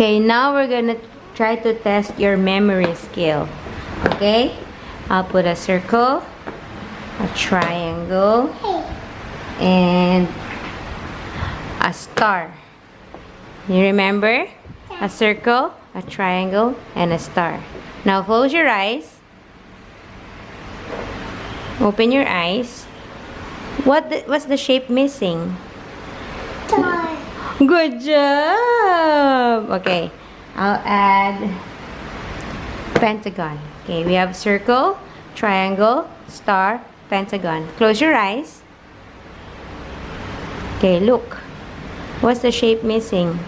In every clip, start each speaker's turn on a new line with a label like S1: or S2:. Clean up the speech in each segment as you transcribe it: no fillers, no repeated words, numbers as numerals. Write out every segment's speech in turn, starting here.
S1: Okay, now we're gonna try to test your memory skill. Okay? I'll put a circle, a triangle, and a star. You remember? A circle, a triangle, and a star. Now close your eyes. Open your eyes. What's the shape missing?
S2: Star.
S1: Good job! Okay, I'll add pentagon. Okay, we have circle, triangle, star, pentagon. Close your eyes. Okay, look. What's the shape missing?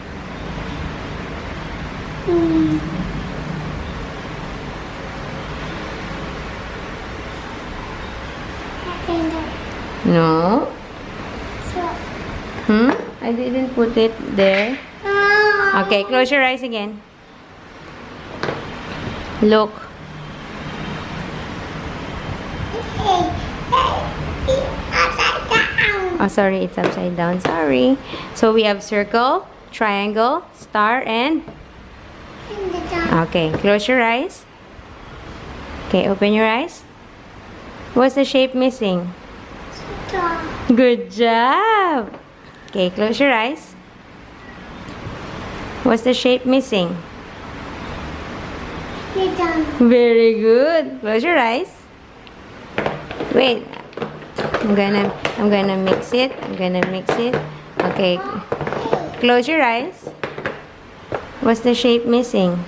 S1: No? I didn't put it there. Okay, close your eyes again. Look. Oh, sorry, it's upside down. Sorry. So we have circle, triangle, star, and... Okay, close your eyes. Okay, open your eyes. What's the shape missing? Good job! Okay, close your eyes. What's the shape missing? Very good. Close your eyes. Wait. I'm gonna mix it. Okay. Close your eyes. What's the shape missing?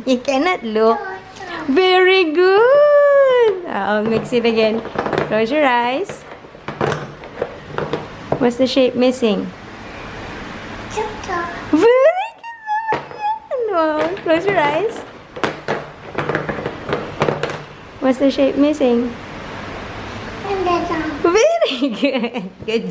S1: You cannot look. Very good. I'll mix it again. Close your eyes. What's the shape missing? Very good. Wow. Close your eyes. What's the shape missing? Very good. Good.